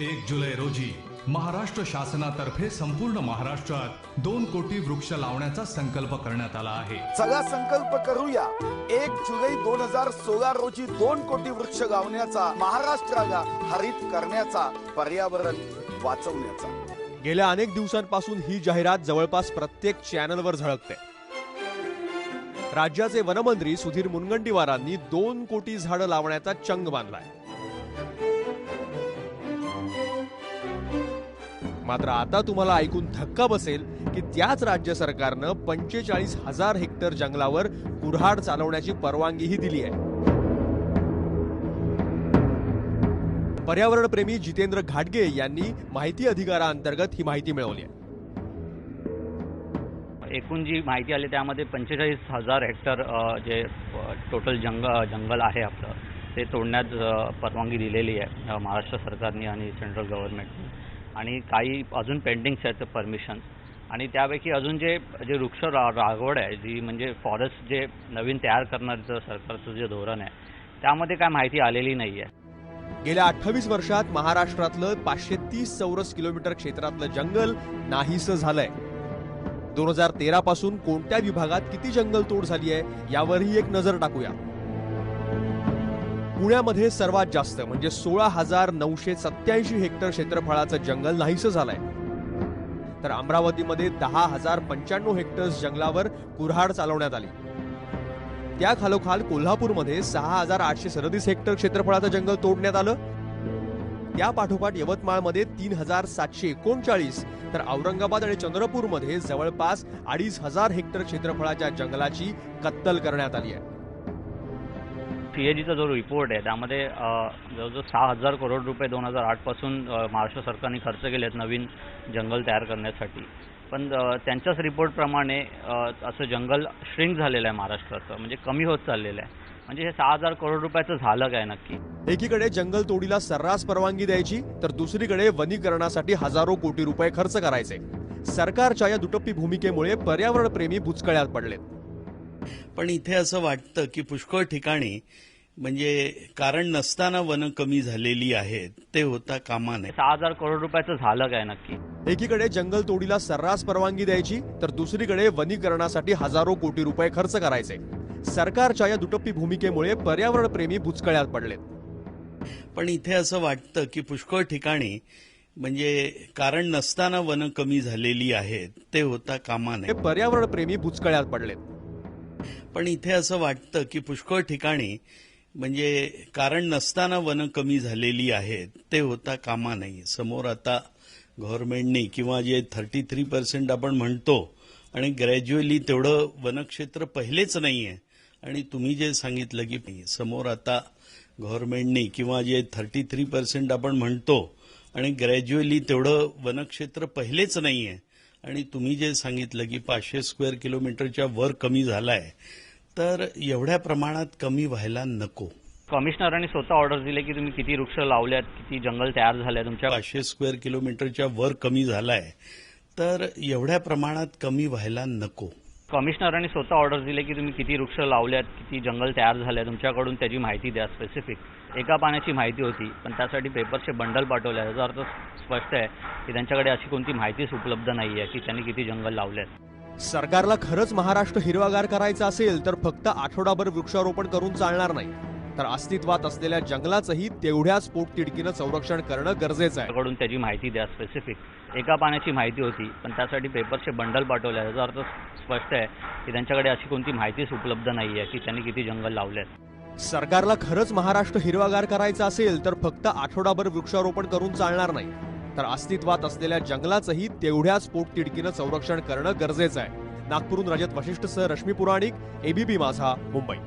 1 जुलै रोजी महाराष्ट्र शासनातर्फे संपूर्ण महाराष्ट्रात 2 कोटी वृक्ष लावण्याचा संकल्प करण्यात आला आहे। चला संकल्प करूया 1 जुलै 2016 रोजी 2 कोटी वृक्ष लावण्याचा, महाराष्ट्राला हरित करण्याचा, पर्यावरण वाचवण्याचा। गेल्या अनेक दिवसांपासून ही जाहिरात जवळपास प्रत्येक चॅनलवर झळकते। राज्याचे वनमंत्री सुधीर मुनगंटीवारांनी 2 कोटी झाडं लावण्याचा चंग बांधलाय। मात्र आता तुम्हाला ऐकून धक्का बसेल की त्याच राज्य सरकारनं 45,000 हेक्टर जंगलावर कुऱ्हाड चालवण्याची परवानगीही दिली आहे। पर्यावरणप्रेमी जितेंद्र घाटगे यांनी माहिती अधिकाराअंतर्गत ही माहिती मिळवली आहे। एकूण जी माहिती आली त्यामध्ये 45,000 हेक्टर जे टोटल जंगल आहे आपलं ते तोडण्यास परवानगी दिलेली आहे महाराष्ट्र सरकारने आणि सेंट्रल गव्हर्नमेंटने, आणि काही अजून पेंडिंग्स आहेत परमिशन्स, आणि त्यापैकी अजून जे वृक्ष लागवड आहे जी म्हणजे फॉरेस्ट जे नवीन तयार करण्याचं सरकारचं जे धोरण आहे त्यामध्ये काय माहिती आलेली नाही आहे। गेल्या 28 वर्षात महाराष्ट्रातलं 530 चौरस किलोमीटर क्षेत्रातलं जंगल नाहीसं झालंय। 2013 पासून कोणत्या विभागात किती जंगलतोड झाली आहे यावरही एक नजर टाकूया। पुण्यामध्ये सर्वात जास्त म्हणजे 16,987 हेक्टर क्षेत्रफळाचं जंगल नाहीसं झालंय, तर अमरावतीमध्ये 10,095 हेक्टर्स जंगलावर कुऱ्हाड चालवण्यात आली। त्या खालोखाल कोल्हापूरमध्ये 6,837 हेक्टर क्षेत्रफळाचं जंगल तोडण्यात आलं। त्या पाठोपाठ यवतमाळमध्ये 3,739, तर औरंगाबाद आणि चंद्रपूरमध्ये जवळपास 2,500 हेक्टर क्षेत्रफळाच्या जंगलाची कत्तल करण्यात आली आहे। सीएजीचा जो रिपोर्ट आहे त्यामध्ये जवळजवळ 6,000 करोड रुपये 2008 पासून महाराष्ट्र सरकारने खर्च केलेत नवीन जंगल तयार करण्यासाठी, पण त्यांच्याच रिपोर्टप्रमाणे असं जंगल श्रिंक झालेलं आहे महाराष्ट्राचं, म्हणजे कमी होत चाललेलं आहे। म्हणजे हे 6,000 करोड रुपयाचं झालं काय नक्की? एकीकडे जंगल तोडीला सर्रास परवानगी द्यायची, तर दुसरीकडे वनीकरणासाठी हजारो कोटी रुपये खर्च करायचे। सरकारच्या या दुटप्पी भूमिकेमुळे पर्यावरणप्रेमी बुचकळ्यात पडलेत। पण इथे असं वाटतं की पुष्कळ ठिकाणी म्हणजे कारण नसताना वन कमी झालेली आहेत, ते होता कामा नये। 6,000 करोड रुपयाचं झालं काय नक्की? एकीकडे जंगल तोडीला सर्रास परवानगी द्यायची, तर दुसरीकडे वनीकरणासाठी हजारो कोटी रुपये खर्च करायचे। सरकारच्या या दुटप्पी भूमिकेमुळे पर्यावरणप्रेमी बुचकळ्यात पडलेत। पण इथे असं वाटतं की पुष्कळ ठिकाणी म्हणजे कारण नसताना वन कमी झालेली आहेत, ते होता कामा नये। पर्यावरणप्रेमी बुचकळ्यात पडलेत। पण इथे असं वाटतं की पुष्कळ ठिकाणी म्हणजे कारण नसताना वन कमी झालेली आहेत, ते होता कामा नये। समोर आता गव्हर्नमेंटने किंवा जे 33% आपण म्हणतो आणि ग्रॅज्युअली तेवढं वनक्षेत्र पहिलेच नाहीये, आणि तुम्ही जे सांगितलं की समोर आता गव्हर्नमेंटने किंवा जे 33% आपण म्हणतो आणि ग्रॅज्युअली तेवढं वनक्षेत्र पहिलेच नाहीये, आणि तुम्ही जे सांगितलं की 500 स्क्वेअर किलोमीटरच्या वर कमी झालाय, तर एवढ्या प्रमाणात कमी व्हायला नको। कमिशनरांनी स्वतः ऑर्डर दिले की तुम्ही किती वृक्ष लावल्यात, किती जंगल तयार झाले तुमच्या। 500 स्क्वेअर किलोमीटरच्या वर कमी झालाय, तर एवढ्या प्रमाणात कमी व्हायला नको। कमिशनरांनी स्वतः ऑर्डर दिले की तुम्ही किती वृक्ष लावल्यात, किती जंगल तयार झाले तुमच्याकडून, त्याची माहिती द्या स्पेसिफिक। एका पाण्याची माहिती होती, पण त्यासाठी पेपरचे बंडल पाठवले, याचा अर्थ स्पष्ट आहे की त्यांच्याकडे अशी कोणती माहितीच उपलब्ध नाहीये की त्यांनी किती जंगल लावलेत। सरकारला खरंच महाराष्ट्र हिरवागार करायचा असेल तर फक्त आठवडाभर वृक्षारोपण करून चालणार नाही, तर अस्तित्वात असलेल्या जंगलाचंही तेवढ्याच पोटतिडकीनं संरक्षण करणं गरजेचं आहे। त्याकडून त्याची माहिती द्या स्पेसिफिक। एका पाण्याची माहिती होती, पण त्यासाठी पेपरचे बंडल पाठवले, याचा अर्थ स्पष्ट आहे की त्यांच्याकडे अशी कोणती माहितीच उपलब्ध नाहीये की त्यांनी किती जंगल लावलेत। सरकारला खरंच महाराष्ट्र हिरवागार करायचा असेल तर फक्त आठवडाभर वृक्षारोपण करून चालणार नाही, तर अस्तित्वात असलेल्या जंगलाचंही तेवढ्याच पोटतिडकीनं संरक्षण करणं गरजेचं आहे। नागपूरहून रजत वशिष्ठसह रश्मी पुराणिक, एबीपी माझा, मुंबई।